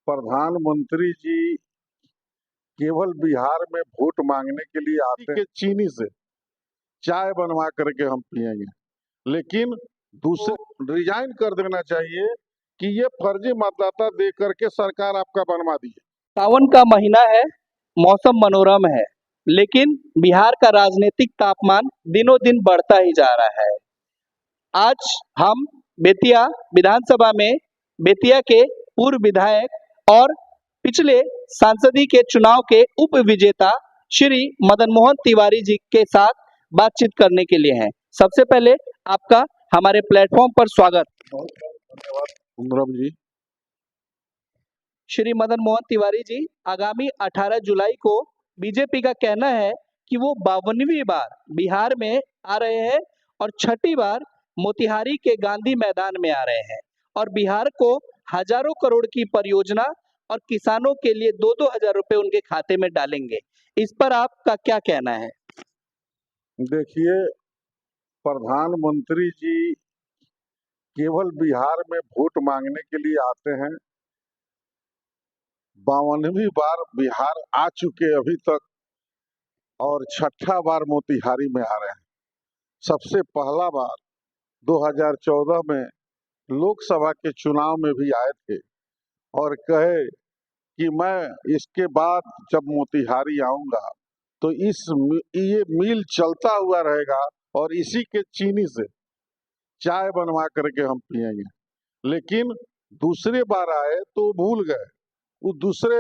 प्रधानमंत्री जी केवल बिहार में वोट मांगने के लिए आते हैं। चीनी से चाय बनवा करके हम पिएंगे, लेकिन दूसरे रिजाइन कर देना चाहिए कि ये फर्जी मतदाता दे करके सरकार आपका बनवा दी है। सावन का महीना है, मौसम मनोरम है, लेकिन बिहार का राजनीतिक तापमान दिनों दिन बढ़ता ही जा रहा है। आज हम बेतिया विधानसभा में बेतिया के पूर्व विधायक और पिछले सांसदीय के चुनाव के उप विजेता श्री मदन मोहन तिवारी जी के साथ बातचीत करने के लिए हैं। सबसे पहले आपका हमारे प्लेटफॉर्म पर स्वागत। धन्यवाद जी। श्री मदन मोहन तिवारी जी, आगामी 18 जुलाई को बीजेपी का कहना है कि वो 52वीं बार बिहार में आ रहे हैं और छठी बार मोतिहारी के गांधी मैदान में आ रहे हैं और बिहार को हजारों करोड़ की परियोजना और किसानों के लिए 2-2 हजार रुपए उनके खाते में डालेंगे। इस पर आपका क्या कहना है? देखिए, प्रधानमंत्री जी केवल बिहार में वोट मांगने के लिए आते हैं। 52वीं बार बिहार आ चुके अभी तक और छठा बार मोतिहारी में आ रहे हैं। सबसे पहला बार 2014 में लोकसभा के चुनाव में भी आए थे और कहे कि मैं इसके बाद जब मोतिहारी आऊंगा तो ये मिल चलता हुआ रहेगा और इसी के चीनी से चाय बनवा करके हम पिएंगे। लेकिन दूसरे बार आए तो भूल गए, वो दूसरे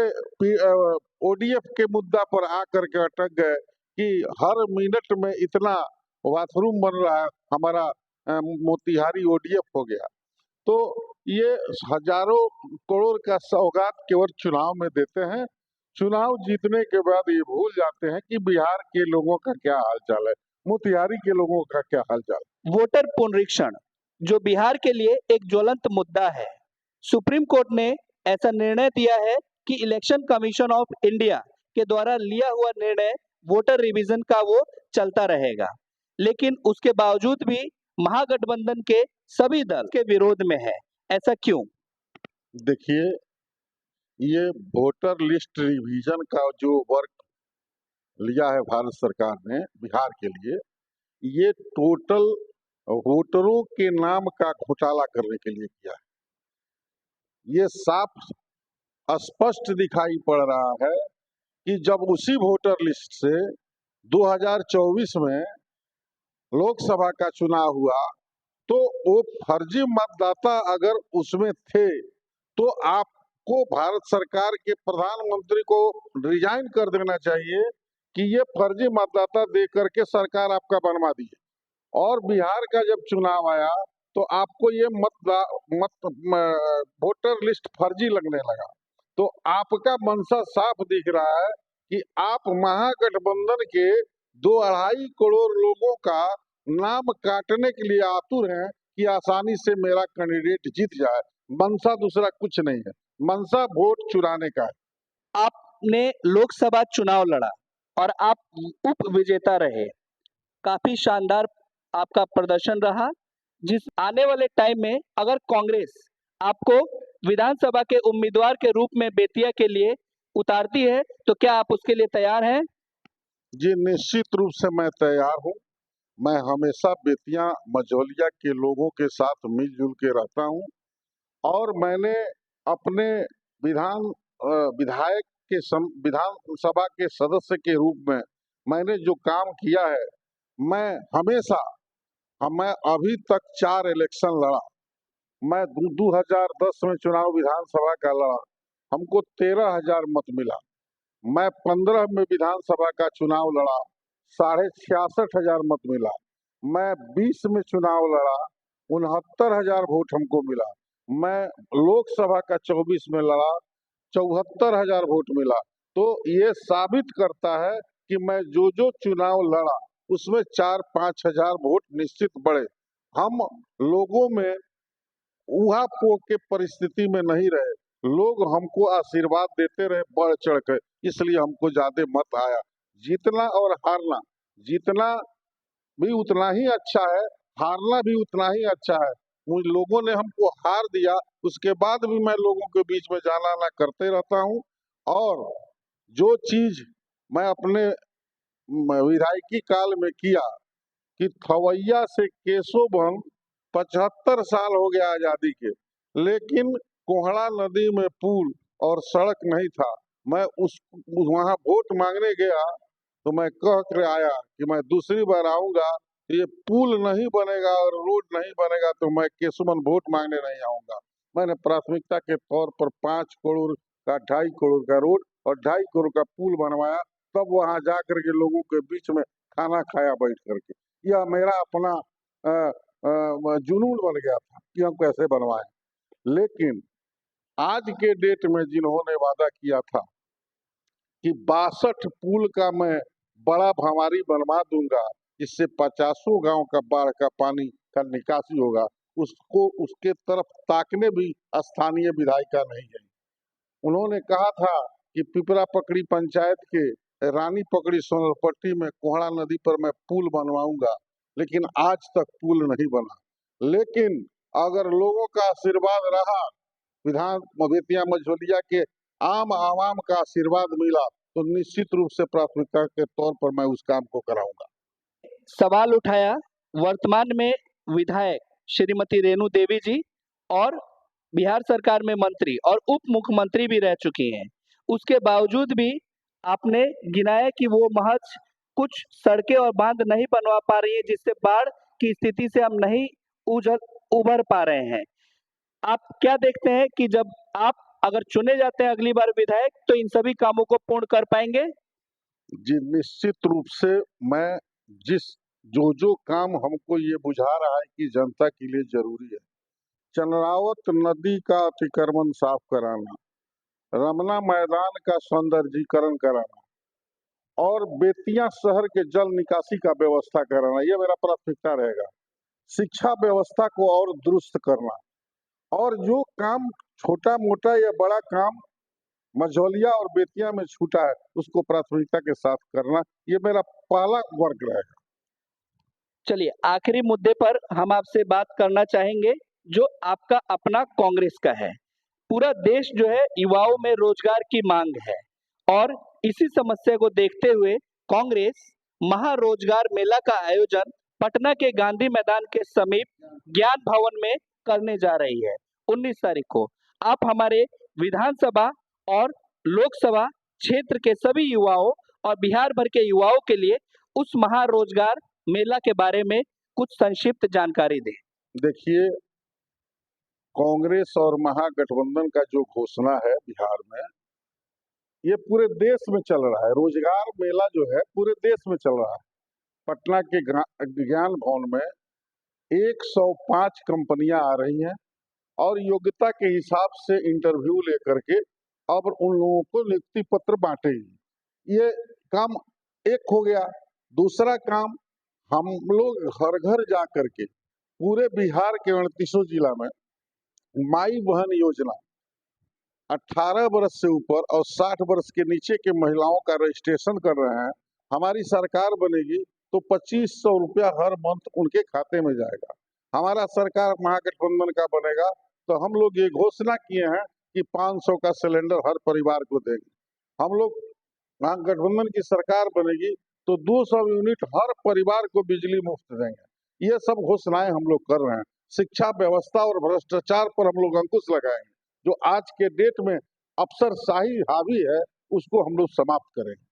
ओडीएफ के मुद्दा पर आकर के अटक गए कि हर मिनट में इतना बाथरूम बन रहा है, हमारा मोतिहारी ओडीएफ हो गया। तो ये हजारों करोड़ का सौगात केवल चुनाव में देते हैं। चुनाव जीतने के बाद ये भूल जाते हैं कि बिहार के लोगों का क्या हालचाल है, मोतिहारी के लोगों का क्या हालचाल। वोटर पुनरीक्षण जो बिहार के लिए एक ज्वलंत मुद्दा है, सुप्रीम कोर्ट ने ऐसा निर्णय दिया है कि इलेक्शन कमीशन ऑफ इंडिया के द्वारा लिया हुआ निर्णय वोटर रिवीजन का वो चलता रहेगा, लेकिन उसके बावजूद भी महागठबंधन के सभी दल के विरोध में है। ऐसा क्यों? देखिए, ये वोटर लिस्ट रिवीजन का जो वर्क लिया है भारत सरकार ने बिहार के लिए, ये टोटल वोटरों के नाम का घोटाला करने के लिए किया है। ये साफ स्पष्ट दिखाई पड़ रहा है कि जब उसी वोटर लिस्ट से 2024 में लोकसभा का चुनाव हुआ तो वो फर्जी मतदाता अगर उसमें थे तो आपको भारत सरकार के प्रधानमंत्री को रिजाइन कर देना चाहिए कि ये फर्जी मतदाता दे करके सरकार आपका बनवा दी है। और बिहार का जब चुनाव आया तो आपको ये वोटर लिस्ट फर्जी लगने लगा। तो आपका मंशा साफ दिख रहा है कि आप महागठबंधन के 2-2.5 करोड़ लोगों का नाम काटने के लिए आतुर हैं कि आसानी से मेरा कैंडिडेट जीत जाए। मंशा दूसरा कुछ नहीं है, मंशा वोट चुराने का है। आपने लोकसभा चुनाव लड़ा और आप उप विजेता रहे, काफी शानदार आपका प्रदर्शन रहा। जिस आने वाले टाइम में अगर कांग्रेस आपको विधानसभा के उम्मीदवार के रूप में बेतिया के लिए उतारती है तो क्या आप उसके लिए तैयार हैं? जी, निश्चित रूप से मैं तैयार हूँ। मैं हमेशा बेतिया मझौलिया के लोगों के साथ मिलजुल के रहता हूँ और मैंने अपने विधायक के विधानसभा के सदस्य के रूप में मैंने जो काम किया है, मैं अभी तक 4 इलेक्शन लड़ा। मैं 2010 में चुनाव विधानसभा का लड़ा, हमको 13,000 मत मिला। मैं 15 में विधानसभा का चुनाव लड़ा, 66,500 मत मिला। मैं 20 में चुनाव लड़ा, 69,000 वोट हमको मिला। मैं लोकसभा का 24 में लड़ा, 74,000 वोट मिला। तो ये साबित करता है कि मैं जो चुनाव लड़ा उसमें 4-5 हजार वोट निश्चित बढ़े। हम लोगों में ऊहापोह के परिस्थिति में नहीं रहे, लोग हमको आशीर्वाद देते रहे बढ़ चढ़ कर, इसलिए हमको ज्यादा मत आया। जीतना और हारना, जीतना भी उतना ही अच्छा है, हारना भी उतना ही अच्छा है। मुझ लोगों ने हमको हार दिया, उसके बाद भी मैं लोगों के बीच में जाना आना करते रहता हूँ। और जो चीज मैं अपने विधायकी काल में किया कि खवैया से केशोवन 75 साल हो गया आजादी के, लेकिन कोहड़ा नदी में पुल और सड़क नहीं था। मैं उस वहां वोट मांगने गया तो मैं कह कर आया कि मैं दूसरी बार आऊंगा, ये पुल नहीं बनेगा और रोड नहीं बनेगा तो मैं केशवन वोट मांगने नहीं आऊंगा। मैंने प्राथमिकता के तौर पर 5 करोड़ का 2.5 करोड़ का रोड और 2.5 करोड़ का पुल बनवाया, तब वहां जाकर के लोगों के बीच में खाना खाया बैठ करके। यह मेरा अपना जुनून बन गया था कि हम कैसे बनवाएं। लेकिन आज के डेट में जिन्होंने वादा किया था कि 62 पुल का मैं बड़ा भंवारी बनवा दूंगा, जिससे 50 गांव का बाढ़ का पानी का निकासी होगा, उसको उसके तरफ ताकने भी स्थानीय विधायिका नहीं गई। उन्होंने कहा था कि पिपरा पकड़ी पंचायत के रानी पकड़ी सोनरपट्टी में कोहड़ा नदी पर मैं पुल बनवाऊंगा, लेकिन आज तक पुल नहीं बना। लेकिन अगर लोगों का आशीर्वाद रहा, विधान बेतिया मझोलिया के आम आवाम का आशीर्वाद मिला, तो निश्चित रूप से प्राथमिकता के तौर पर मैं उस काम को कराऊंगा। सवाल उठाया वर्तमान में विधायक श्रीमती रेणु देवी जी और बिहार सरकार में मंत्री और उप मुख्यमंत्री भी रह चुकी हैं। उसके बावजूद भी आपने गिनाया कि वो महज कुछ सड़कें और बांध नहीं बनवा पा रही है, जिससे बाढ़ की स्थिति से हम नहीं उभर पा रहे हैं। आप क्या देखते हैं कि जब आप अगर चुने जाते हैं अगली बार विधायक, तो इन सभी कामों को पूर्ण कर पाएंगे? जी निश्चित रूप से मैं जिस जो काम हमको ये बुझा रहा है कि जनता के लिए जरूरी है, चंद्रावत नदी का अतिक्रमण साफ कराना, रमना मैदान का सौंदर्यीकरण कराना और बेतिया शहर के जल निकासी का व्यवस्था कराना, यह मेरा प्राथमिकता रहेगा। शिक्षा व्यवस्था को और दुरुस्त करना, और जो काम छोटा मोटा या बड़ा काम मझौलिया और बेतिया में छूटा है उसको प्राथमिकता के साथ करना, ये मेरा पहला वर्क रहेगा। चलिए आखिरी मुद्दे पर हम आपसे बात करना चाहेंगे, जो आपका अपना कांग्रेस का है। पूरा देश जो है युवाओं में रोजगार की मांग है, और इसी समस्या को देखते हुए कांग्रेस महारोजगार मेला का आयोजन पटना के गांधी मैदान के समीप ज्ञान भवन में करने जा रही है 19 तारीख को। आप हमारे विधानसभा और लोकसभा क्षेत्र के सभी युवाओं और बिहार भर के युवाओं के लिए उस महारोजगार मेला के बारे में कुछ संक्षिप्त जानकारी दें। देखिए, कांग्रेस और महागठबंधन का जो घोषणा है बिहार में, ये पूरे देश में चल रहा है। रोजगार मेला जो है पूरे देश में चल रहा है। पटना के ज्ञान भवन में 105 कंपनियां आ रही हैं और योग्यता के हिसाब से इंटरव्यू लेकर के अब उन लोगों को नियुक्ति पत्र बांटेगी। ये काम एक हो गया। दूसरा काम, हम लोग घर घर जा करके पूरे बिहार के 38 जिला में माई बहन योजना 18 वर्ष से ऊपर और 60 वर्ष के नीचे के महिलाओं का रजिस्ट्रेशन कर रहे हैं। हमारी सरकार बनेगी तो 2500 रुपया हर मंथ उनके खाते में जाएगा। हमारा सरकार महागठबंधन का बनेगा तो हम लोग ये घोषणा किए हैं कि 500 का सिलेंडर हर परिवार को देंगे। हम लोग महागठबंधन की सरकार बनेगी तो 200 यूनिट हर परिवार को बिजली मुफ्त देंगे। ये सब घोषणाएं हम लोग कर रहे हैं। शिक्षा व्यवस्था और भ्रष्टाचार पर हम लोग अंकुश लगाएंगे। जो आज के डेट में अफसरशाही हावी है उसको हम लोग समाप्त करेंगे।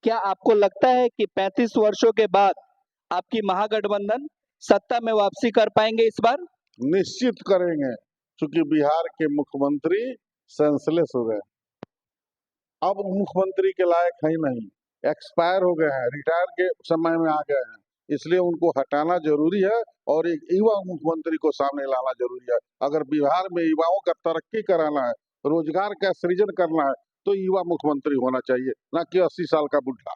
क्या आपको लगता है कि 35 वर्षों के बाद आपकी महागठबंधन सत्ता में वापसी कर पाएंगे इस बार? निश्चित करेंगे, क्योंकि बिहार के मुख्यमंत्री सेंसलेस हो गए, अब मुख्यमंत्री के लायक है ही नहीं, एक्सपायर हो गए हैं, रिटायर के समय में आ गए हैं। इसलिए उनको हटाना जरूरी है और एक युवा मुख्यमंत्री को सामने लाना जरूरी है। अगर बिहार में युवाओं का तरक्की कराना है, रोजगार का सृजन करना है, तो युवा मुख्यमंत्री होना चाहिए, ना कि 80 साल का बुढ़ा।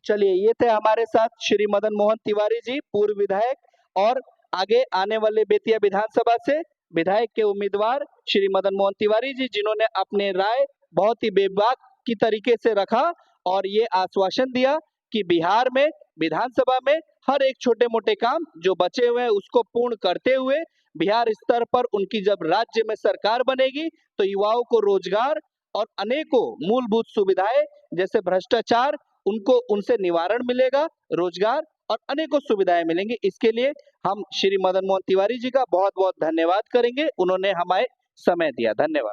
चलिए, ये थे हमारे साथ श्री मदन मोहन तिवारी जी, पूर्व विधायक और आगे आने वाले बेतिया विधानसभा से विधायक के उम्मीदवार श्री मदन मोहन तिवारी जी, जिन्होंने अपने राय बहुत ही बेबाक की तरीके से रखा और ये आश्वासन दिया कि बिहार में विधानसभा में हर एक छोटे मोटे काम जो बचे हुए हैं उसको पूर्ण करते हुए बिहार स्तर पर उनकी जब राज्य में सरकार बनेगी तो युवाओं को रोजगार और अनेकों मूलभूत सुविधाएं जैसे भ्रष्टाचार उनको उनसे निवारण मिलेगा, रोजगार और अनेकों सुविधाएं मिलेंगी। इसके लिए हम श्री मदन मोहन तिवारी जी का बहुत बहुत धन्यवाद करेंगे, उन्होंने हमें समय दिया। धन्यवाद।